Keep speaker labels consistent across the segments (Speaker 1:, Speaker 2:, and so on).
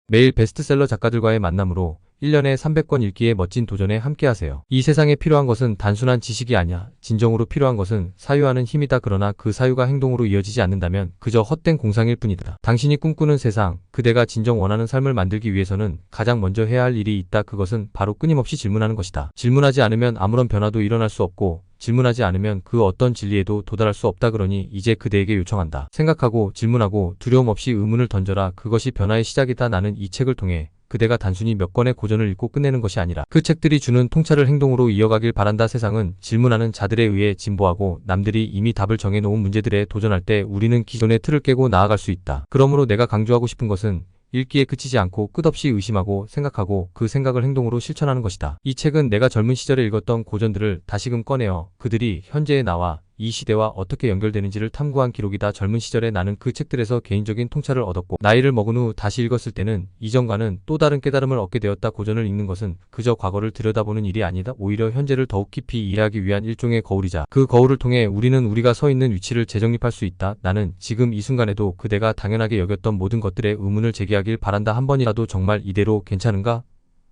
Speaker 1: 매일 베스트셀러 작가들과의 만남으로 1년에 300권 읽기의 멋진 도전에 함께하세요. 이 세상에 필요한 것은 단순한 지식이 아니야. 진정으로 필요한 것은 사유하는 힘이다. 그러나 그 사유가 행동으로 이어지지 않는다면 그저 헛된 공상일 뿐이다. 당신이 꿈꾸는 세상, 그대가 진정 원하는 삶을 만들기 위해서는 가장 먼저 해야 할 일이 있다. 그것은 바로 끊임없이 질문하는 것이다. 질문하지 않으면 아무런 변화도 일어날 수 없고, 질문하지 않으면 그 어떤 진리에도 도달할 수 없다. 그러니 이제 그대에게 요청한다. 생각하고 질문하고 두려움 없이 의문을 던져라. 그것이 변화의 시작이다. 나는 이 책을 통해 그대가 단순히 몇 권의 고전을 읽고 끝내는 것이 아니라 그 책들이 주는 통찰을 행동으로 이어가길 바란다. 세상은 질문하는 자들에 의해 진보하고, 남들이 이미 답을 정해놓은 문제들에 도전할 때 우리는 기존의 틀을 깨고 나아갈 수 있다. 그러므로 내가 강조하고 싶은 것은 읽기에 그치지 않고 끝없이 의심하고 생각하고 그 생각을 행동으로 실천하는 것이다. 이 책은 내가 젊은 시절에 읽었던 고전들을 다시금 꺼내어 그들이 현재의 나와 이 시대와 어떻게 연결되는지를 탐구한 기록이다. 젊은 시절에 나는 그 책들에서 개인적인 통찰을 얻었고, 나이를 먹은 후 다시 읽었을 때는 이전과는 또 다른 깨달음을 얻게 되었다. 고전을 읽는 것은 그저 과거를 들여다보는 일이 아니다. 오히려 현재를 더욱 깊이 이해하기 위한 일종의 거울이자, 그 거울을 통해 우리는 우리가 서 있는 위치를 재정립할 수 있다. 나는 지금 이 순간에도 그대가 당연하게 여겼던 모든 것들에 의문을 제기하길 바란다. 한 번이라도 정말 이대로 괜찮은가?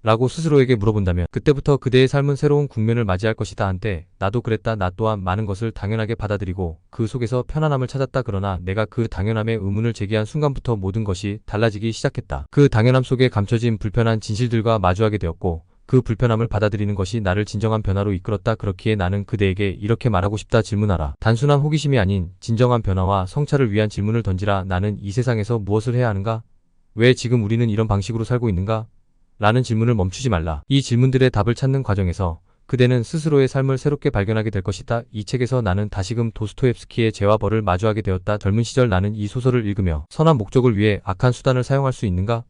Speaker 1: 라고 스스로에게 물어본다면 그때부터 그대의 삶은 새로운 국면을 맞이할 것이다. 한때 나도 그랬다. 나 또한 많은 것을 당연하게 받아들이고 그 속에서 편안함을 찾았다. 그러나 내가 그 당연함에 의문을 제기한 순간부터 모든 것이 달라지기 시작했다. 그 당연함 속에 감춰진 불편한 진실들과 마주하게 되었고, 그 불편함을 받아들이는 것이 나를 진정한 변화로 이끌었다. 그렇기에 나는 그대에게 이렇게 말하고 싶다. 질문하라. 단순한 호기심이 아닌 진정한 변화와 성찰을 위한 질문을 던지라. 나는 이 세상에서 무엇을 해야 하는가? 왜 지금 우리는 이런 방식으로 살고 있는가? 라는 질문을 멈추지 말라. 이 질문들의 답을 찾는 과정에서 그대는 스스로의 삶을 새롭게 발견하게 될 것이다. 이 책에서 나는 다시금 도스토옙스키의 죄와 벌을 마주하게 되었다. 젊은 시절 나는 이 소설을 읽으며 선한 목적을 위해 악한 수단을 사용할 수 있는가?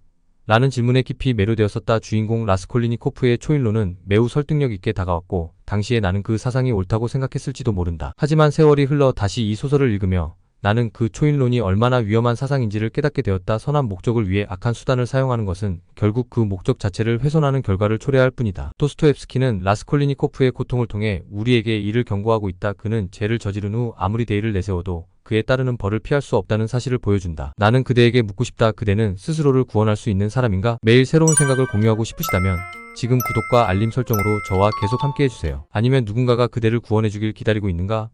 Speaker 1: 라는 질문에 깊이 매료되었었다. 주인공 라스콜리니코프의 초일로는 매우 설득력 있게 다가왔고, 당시에 나는 그 사상이 옳다고 생각했을지도 모른다. 하지만 세월이 흘러 다시 이 소설을 읽으며 나는 그 초일론이 얼마나 위험한 사상인지를 깨닫게 되었다. 선한 목적을 위해 악한 수단을 사용하는 것은 결국 그 목적 자체를 훼손하는 결과를 초래할 뿐이다. 도스토옙스키는 라스콜리니코프의 고통을 통해 우리에게 이를 경고하고 있다. 그는 죄를 저지른 후 아무리 대의를 내세워도 그에 따르는 벌을 피할 수 없다는 사실을 보여준다. 나는 그대에게 묻고 싶다. 그대는 스스로를 구원할 수 있는 사람인가? 매일 새로운 생각을 공유하고 싶으시다면 지금 구독과 알림 설정으로 저와 계속 함께해주세요. 아니면 누군가가 그대를 구원해주길 기다리고 있는가?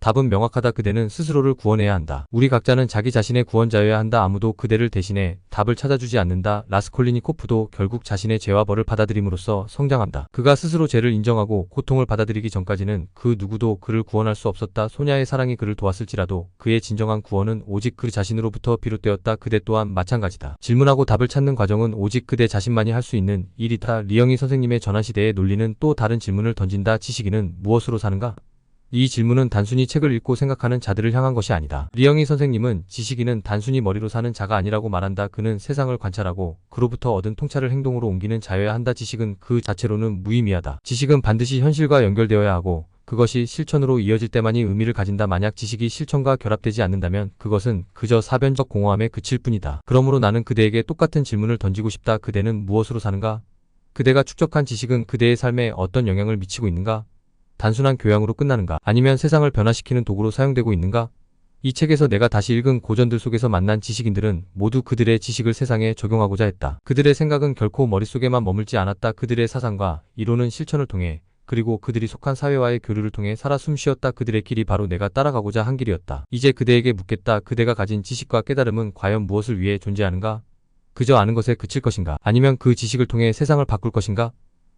Speaker 1: 답은 명확하다. 그대는 스스로를 구원해야 한다. 우리 각자는 자기 자신의 구원자여야 한다. 아무도 그대를 대신해 답을 찾아주지 않는다. 라스콜리니코프도 결국 자신의 죄와 벌을 받아들임으로써 성장한다. 그가 스스로 죄를 인정하고 고통을 받아들이기 전까지는 그 누구도 그를 구원할 수 없었다. 소냐의 사랑이 그를 도왔을지라도 그의 진정한 구원은 오직 그 자신으로부터 비롯되었다. 그대 또한 마찬가지다. 질문하고 답을 찾는 과정은 오직 그대 자신만이 할 수 있는 일이다. 리영희 선생님의 전환시대의 논리는 또 다른 질문을 던진다. 지식인은 무엇으로 사는가? 이 질문은 단순히 책을 읽고 생각하는 자들을 향한 것이 아니다. 리영희 선생님은 지식인은 단순히 머리로 사는 자가 아니라고 말한다. 그는 세상을 관찰하고 그로부터 얻은 통찰을 행동으로 옮기는 자여야 한다. 지식은 그 자체로는 무의미하다. 지식은 반드시 현실과 연결되어야 하고 그것이 실천으로 이어질 때만이 의미를 가진다. 만약 지식이 실천과 결합되지 않는다면 그것은 그저 사변적 공허함에 그칠 뿐이다. 그러므로 나는 그대에게 똑같은 질문을 던지고 싶다. 그대는 무엇으로 사는가? 그대가 축적한 지식은 그대의 삶에 어떤 영향을 미치고 있는가? 단순한 교양으로 끝나는가? 아니면 세상을 변화시키는 도구로 사용되고 있는가? 이 책에서 내가 다시 읽은 고전들 속에서 만난 지식인들은 모두 그들의 지식을 세상에 적용하고자 했다. 그들의 생각은 결코 머릿속에만 머물지 않았다. 그들의 사상과 이론은 실천을 통해, 그리고 그들이 속한 사회와의 교류를 통해 살아 숨쉬었다. 그들의 길이 바로 내가 따라가고자 한 길이었다. 이제 그대에게 묻겠다. 그대가 가진 지식과 깨달음은 과연 무엇을 위해 존재하는가? 그저 아는 것에 그칠 것인가? 아니면 그 지식을 통해 세상을 바꿀 것인가?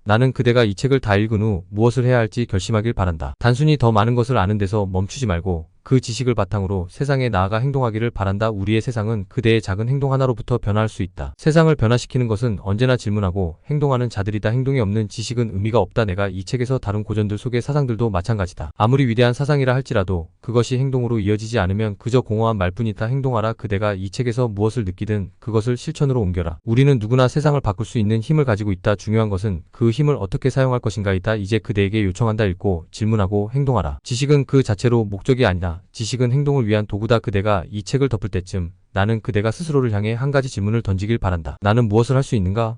Speaker 1: 나는 그대가 이 책을 다 읽은 후 무엇을 해야 할지 결심하길 바란다. 단순히 더 많은 것을 아는 데서 멈추지 말고 그 지식을 바탕으로 세상에 나아가 행동하기를 바란다. 우리의 세상은 그대의 작은 행동 하나로부터 변화할 수 있다. 세상을 변화시키는 것은 언제나 질문하고 행동하는 자들이다. 행동이 없는 지식은 의미가 없다. 내가 이 책에서 다룬 고전들 속의 사상들도 마찬가지다. 아무리 위대한 사상이라 할지라도 그것이 행동으로 이어지지 않으면 그저 공허한 말뿐이다. 행동하라. 그대가 이 책에서 무엇을 느끼든 그것을 실천으로 옮겨라. 우리는 누구나 세상을 바꿀 수 있는 힘을 가지고 있다. 중요한 것은 그 힘을 어떻게 사용할 것인가이다. 이제 그대에게 요청한다. 읽고 질문하고 행동하라. 지식은 그 자체로 목적이 아니다. 지식은 행동을 위한 도구다. 그대가 이 책을 덮을 때쯤 나는 그대가 스스로를 향해 한 가지 질문을 던지길 바란다. 나는 무엇을 할 수 있는가?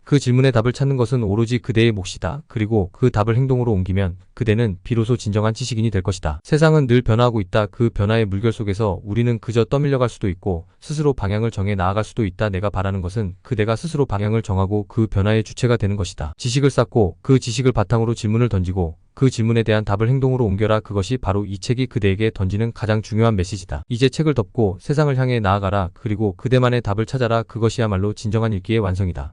Speaker 1: 그 질문의 답을 찾는 것은 오로지 그대의 몫이다. 그리고 그 답을 행동으로 옮기면 그대는 비로소 진정한 지식인이 될 것이다. 세상은 늘 변화하고 있다. 그 변화의 물결 속에서 우리는 그저 떠밀려갈 수도 있고 스스로 방향을 정해 나아갈 수도 있다. 내가 바라는 것은 그대가 스스로 방향을 정하고 그 변화의 주체가 되는 것이다. 지식을 쌓고 그 지식을 바탕으로 질문을 던지고 그 질문에 대한 답을 행동으로 옮겨라. 그것이 바로 이 책이 그대에게 던지는 가장 중요한 메시지다. 이제 책을 덮고 세상을 향해 나아가라. 그리고 그대만의 답을 찾아라. 그것이야말로 진정한 읽기의 완성이다.